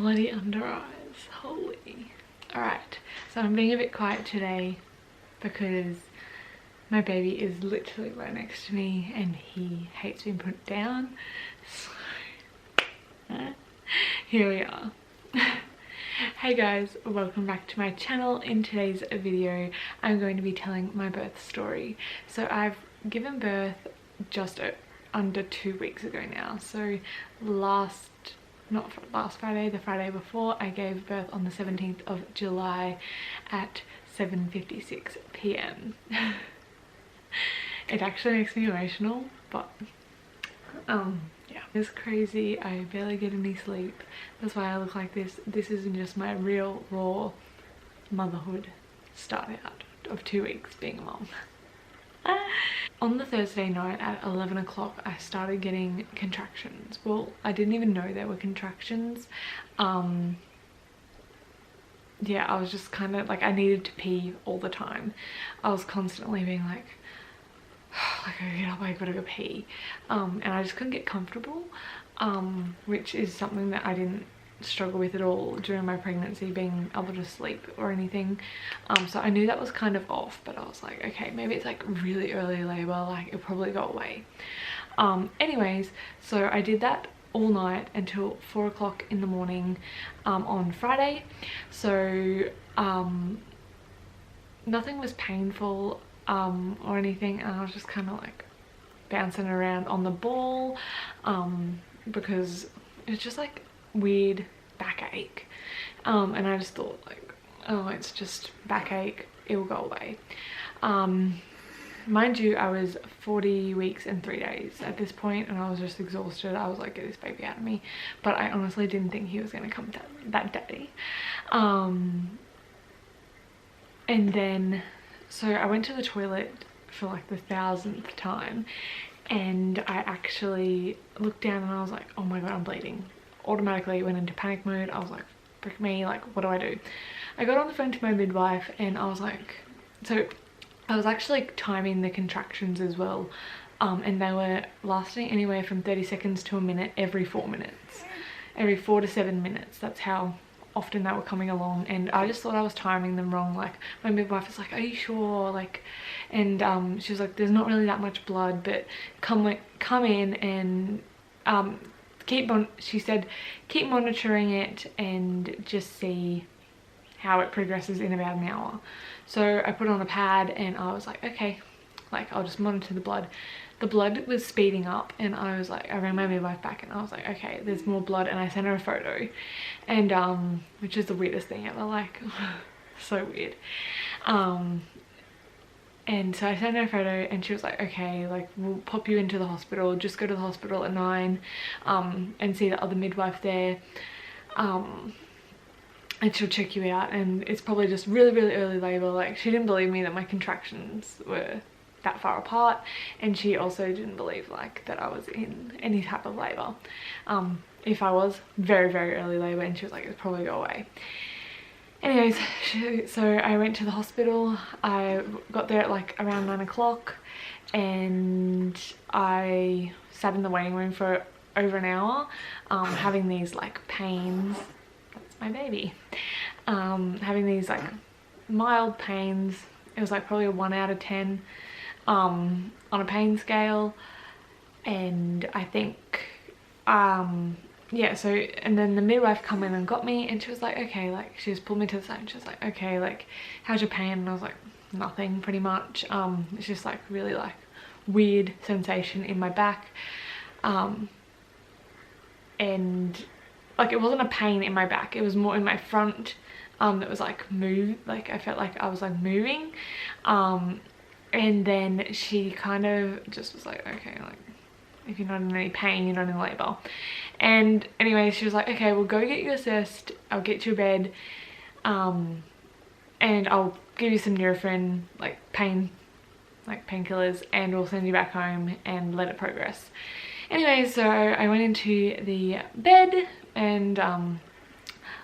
bloody under eyes, holy. Alright, so I'm being a bit quiet today because my baby is literally right next to me and he hates being put down. So here we are. Hey guys, welcome back to my channel. In today's video I'm going to be telling my birth story. So I've given birth just under 2 weeks ago now. So not last Friday, the Friday before, I gave birth on the 17th of July at 7:56 p.m. It actually makes me emotional, but yeah, it's crazy. I barely get any sleep. That's why I look like this. This isn't just my real raw motherhood start out of 2 weeks being a mom. On the Thursday night at 11 o'clock I started getting contractions. Well, I didn't even know there were contractions. Yeah, I was just kind of like, I needed to pee all the time. I was constantly being like I gotta get up, I gotta go pee. And I just couldn't get comfortable, which is something that I didn't struggle with at all during my pregnancy, being able to sleep or anything. So I knew that was kind of off, but I was like, okay, maybe it's like really early labor, like it'll probably go away. Anyways, so I did that all night until 4 o'clock in the morning on Friday. So nothing was painful or anything, and I was just kind of like bouncing around on the ball because it's just like weird backache, and I just thought like, oh, it's just backache, it will go away. Mind you, I was 40 weeks and 3 days at this point, and I was just exhausted. I was like, get this baby out of me. But I honestly didn't think he was going to come that day. And then so I went to the toilet for like the 1000th time, and I actually looked down and I was like, oh my god, I'm bleeding. Automatically went into panic mode. I was like, frick me, like what do I do? I got on the phone to my midwife and I was like, so I was actually timing the contractions as well, and they were lasting anywhere from 30 seconds to a minute every 4 minutes, every 4 to 7 minutes. That's how often they were coming along, and I just thought I was timing them wrong. Like my midwife was like, are you sure? Like, and she was like, there's not really that much blood, but come in and she said keep monitoring it and just see how it progresses in about an hour. So I put on a pad and I was like, okay, like I'll just monitor the blood. The blood was speeding up, and I was like, I rang my midwife back and I was like, okay, there's more blood, and I sent her a photo, and which is the weirdest thing ever, like so weird. And so I sent her a photo and she was like, okay, like we'll pop you into the hospital, just go to the hospital at 9 and see the other midwife there, and she'll check you out, and it's probably just really early labor. Like she didn't believe me that my contractions were that far apart, and she also didn't believe like that I was in any type of labor. If I was, very early labor, and she was like, it'll probably go away. Anyways, so I went to the hospital. I got there at like around 9 o'clock, and I sat in the waiting room for over an hour, having these like pains. That's my baby. Having these like mild pains. It was like probably a 1 out of 10 on a pain scale, and I think yeah, so, and then the midwife come in and got me, and she was like, okay, like she just pulled me to the side and she was like, okay, like how's your pain? And I was like, nothing, pretty much. It's just like really like weird sensation in my back, and like it wasn't a pain in my back, it was more in my front, that was like like I felt like I was like moving, and then she kind of just was like, okay, like if you're not in any pain, you're not in labor. And anyway, she was like, okay, we'll go get you assessed, I'll get you a bed, and I'll give you some Nurofen, like painkillers, and we'll send you back home and let it progress. Anyway, so I went into the bed, and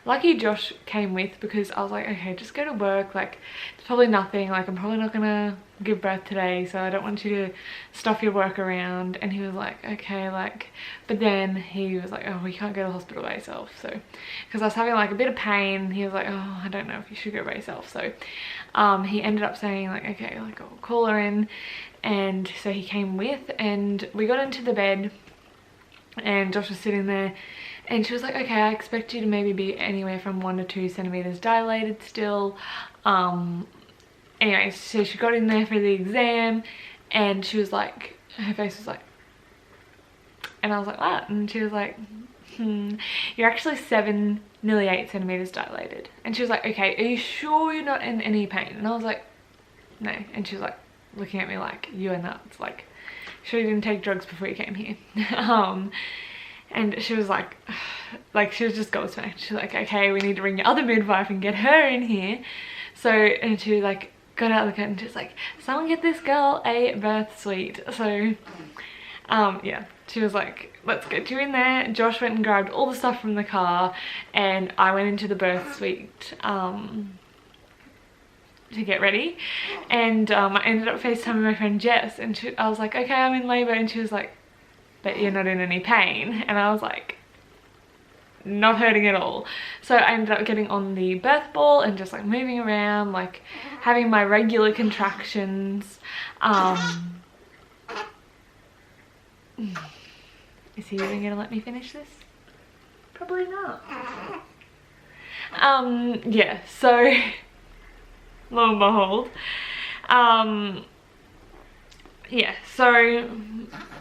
lucky Josh came with, because I was like, okay, just go to work, like it's probably nothing, like I'm probably not gonna give birth today, so I don't want you to stuff your work around. And he was like, okay, like, but then he was like, oh, we can't go to the hospital by yourself. So because I was having like a bit of pain, he was like, oh, I don't know if you should go by yourself. So he ended up saying like, okay, like I'll call her in. And so he came with, and we got into the bed, and Josh was sitting there, and she was like, okay, I expect you to maybe be anywhere from 1 to 2 centimeters dilated still. Anyway, so she got in there for the exam, and she was like, her face was like, and I was like, what? And she was like, you're actually 7, nearly 8 centimeters dilated. And she was like, okay, are you sure you're not in any pain? And I was like, no. And she was like, looking at me like, you are nuts, like, sure you didn't take drugs before you came here. And she was like she was just gobsmacked. She's like, okay, we need to bring your other midwife and get her in here. So, and she like got out of the curtain, she's like, someone get this girl a birth suite. So yeah, she was like, let's get you in there. Josh went and grabbed all the stuff from the car, and I went into the birth suite to get ready. And I ended up FaceTiming my friend Jess, and I was like, okay, I'm in labor. And she was like, but you're not in any pain. And I was like, not hurting at all. So I ended up getting on the birth ball and just like moving around, like having my regular contractions. Is he even gonna let me finish this? Probably not. Yeah, so lo and behold, yeah, so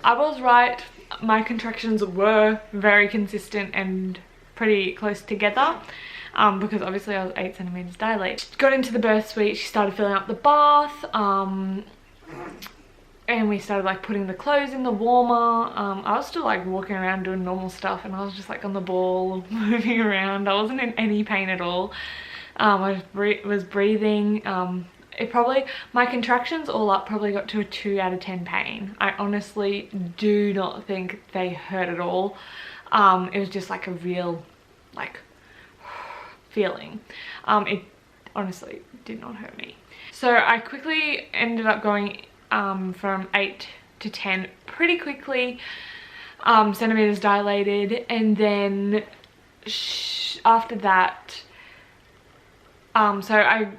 I was right. My contractions were very consistent and pretty close together, because obviously I was 8 centimeters dilated. Got into the birth suite, she started filling up the bath, and we started like putting the clothes in the warmer. I was still like walking around doing normal stuff, and I was just like on the ball moving around. I wasn't in any pain at all. I was breathing. My contractions all up probably got to a 2 out of 10 pain. I honestly do not think they hurt at all. It was just like a real like feeling. It honestly did not hurt me. So I quickly ended up going from 8 to 10 pretty quickly, centimeters dilated. And then after that, so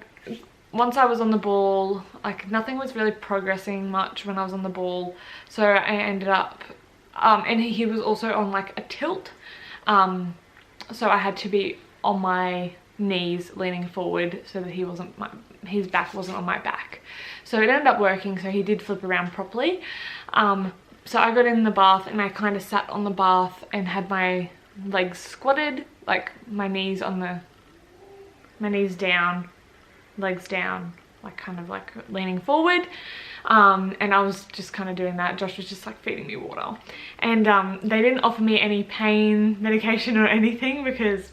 once I was on the ball, like nothing was really progressing much when I was on the ball. So I ended up, and he was also on like a tilt. So I had to be on my knees leaning forward so that his back wasn't on my back. So it ended up working, so he did flip around properly. So I got in the bath, and I kind of sat on the bath and had my legs squatted, like my knees down, legs down, like kind of like leaning forward. And I was just kind of doing that. Josh was just like feeding me water, and they didn't offer me any pain medication or anything, because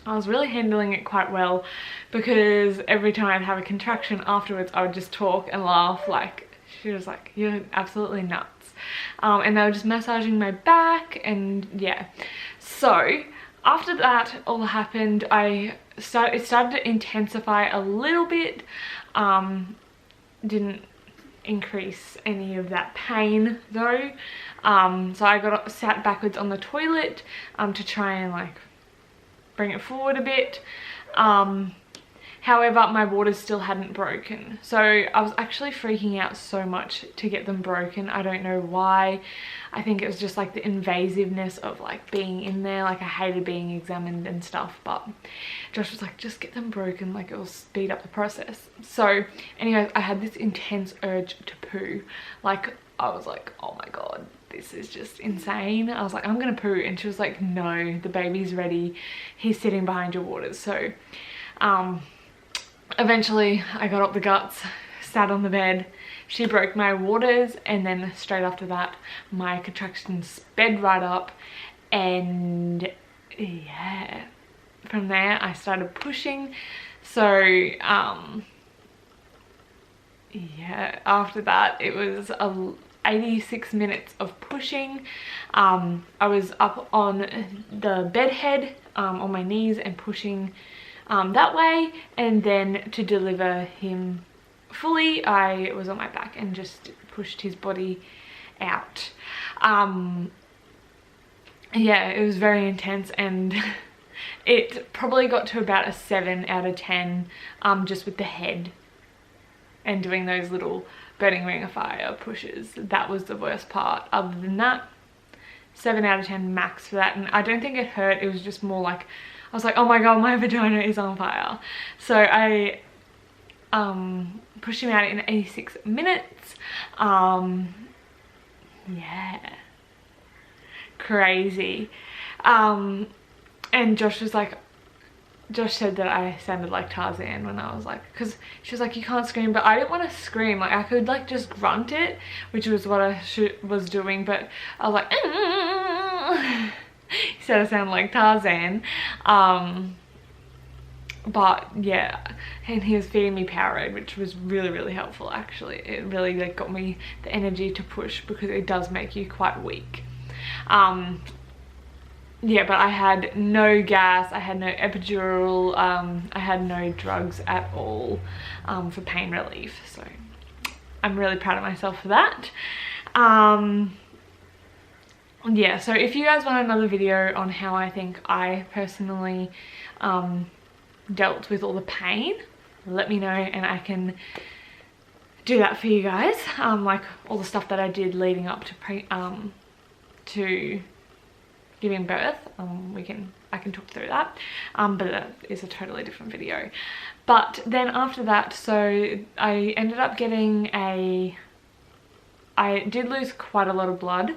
I was really handling it quite well, because every time I'd have a contraction afterwards, I would just talk and laugh. Like, she was like, you're absolutely nuts. And they were just massaging my back, and yeah. So after that all happened, it started to intensify a little bit. Didn't increase any of that pain though. So I sat backwards on the toilet to try and like bring it forward a bit. However, my waters still hadn't broken, so I was actually freaking out so much to get them broken. I don't know why. I think it was just like the invasiveness of like being in there. Like, I hated being examined and stuff, but Josh was like, just get them broken, like it will speed up the process. So anyways, I had this intense urge to poo. Like, I was like, oh my god, this is just insane. I was like, I'm gonna poo. And she was like, no, the baby's ready, he's sitting behind your waters. So eventually I got up the guts, sat on the bed, she broke my waters, and then straight after that my contractions sped right up. And yeah, from there I started pushing. So yeah, after that it was 86 minutes of pushing. I was up on the bed head on my knees and pushing that way, and then to deliver him fully I was on my back and just pushed his body out. Yeah, it was very intense, and it probably got to about a 7 out of 10 just with the head and doing those little burning ring of fire pushes. That was the worst part. Other than that, 7 out of 10 max for that. And I don't think it hurt, it was just more like I was like, oh my god, my vagina is on fire. So I pushed him out in 86 minutes. Yeah, crazy. And Josh said that I sounded like Tarzan when I was like, because she was like, you can't scream, but I didn't want to scream. Like, I could like just grunt it, which was what I was doing, but I was like, he said I sound like Tarzan. But yeah, and he was feeding me Powerade, which was really, really helpful actually. It really like got me the energy to push, because it does make you quite weak. Yeah, but I had no gas, I had no epidural, I had no drugs at all for pain relief. So I'm really proud of myself for that. Yeah, so if you guys want another video on how I think I personally dealt with all the pain, let me know and I can do that for you guys. Like all the stuff that I did leading up to giving birth, I can talk through that, but that is a totally different video. But then after that, so I ended up getting I did lose quite a lot of blood,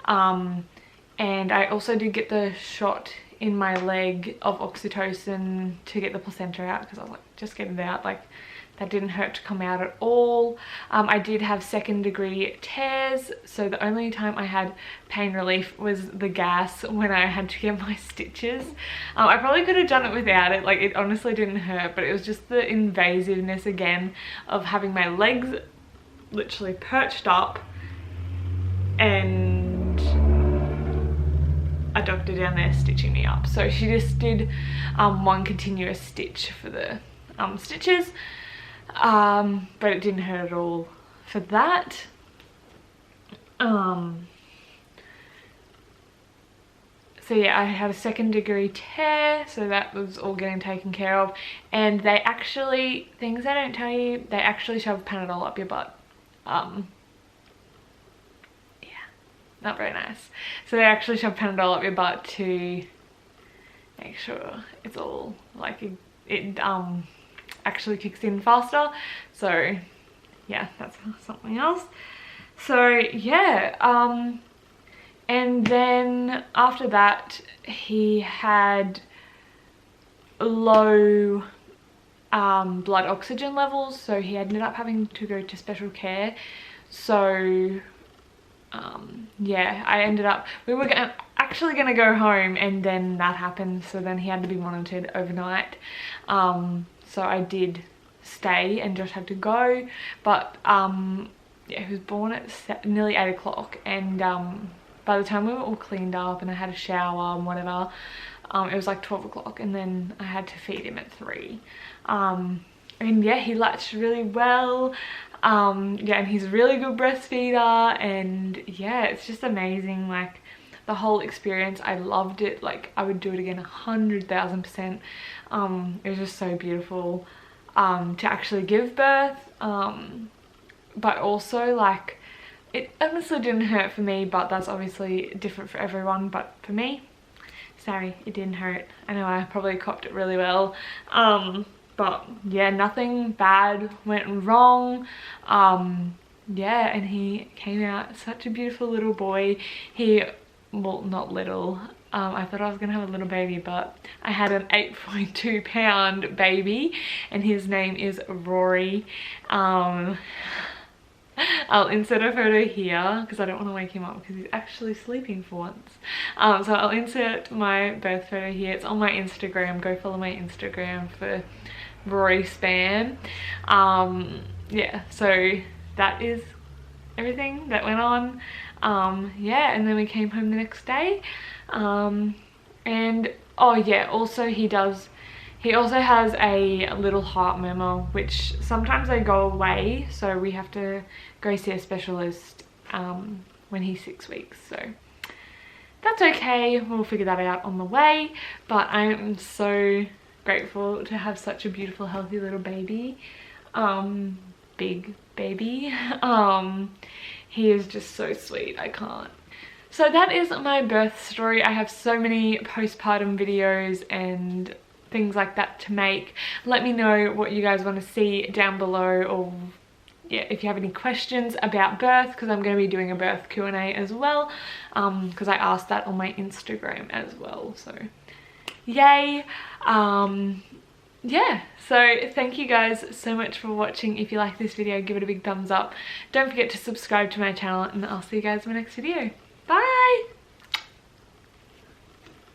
and I also did get the shot in my leg of oxytocin to get the placenta out, because I was like, just get it out, like that didn't hurt to come out at all. I did have 2nd-degree tears, so the only time I had pain relief was the gas when I had to get my stitches. I probably could have done it without it, like it honestly didn't hurt, but it was just the invasiveness again of having my legs literally perched up and a doctor down there stitching me up. So she just did one continuous stitch for the stitches. But it didn't hurt at all for that. So yeah, I had a 2nd-degree tear, so that was all getting taken care of. And they actually, things they don't tell you, they actually shove Panadol up your butt. Yeah, not very nice. So they actually shove Panadol up your butt to make sure it's all like it actually kicks in faster. So yeah, that's something else. So yeah, and then after that he had low blood oxygen levels, so he ended up having to go to special care. So yeah, I ended up, we were actually gonna go home, and then that happened, so then he had to be monitored overnight. So I did stay and Josh had to go, but yeah, he was born at nearly 8 o'clock, and by the time we were all cleaned up and I had a shower and whatever, it was like 12 o'clock, and then I had to feed him at 3. And yeah, he latched really well. Yeah, and he's a really good breastfeeder, and yeah, it's just amazing, like the whole experience. I loved it, like I would do it again 100,000%. It was just so beautiful to actually give birth, but also like it honestly didn't hurt for me, but that's obviously different for everyone. But for me, sorry, it didn't hurt. I know I probably copped it really well, but yeah, nothing bad went wrong. Yeah, and he came out such a beautiful little boy. Well, not little, I thought I was gonna have a little baby, but I had an 8.2 pound baby, and his name is Rory. I'll insert a photo here because I don't want to wake him up because he's actually sleeping for once. So I'll insert my birth photo here. It's on my Instagram. Go follow my Instagram for Rory Span. Yeah, so that is everything that went on. Yeah, and then we came home the next day, and Oh yeah, also he also has a little heart murmur, which sometimes they go away, so we have to go see a specialist when he's 6 weeks, so that's okay, we'll figure that out on the way. But I am so grateful to have such a beautiful, healthy little baby. Big baby. He is just so sweet, I can't. So that is my birth story. I have so many postpartum videos and things like that to make. Let me know what you guys want to see down below, or yeah, if you have any questions about birth, because I'm going to be doing a birth Q&A as well, because I asked that on my Instagram as well, so yay. Yeah, so thank you guys so much for watching. If you like this video, give it a big thumbs up. Don't forget to subscribe to my channel, and I'll see you guys in my next video.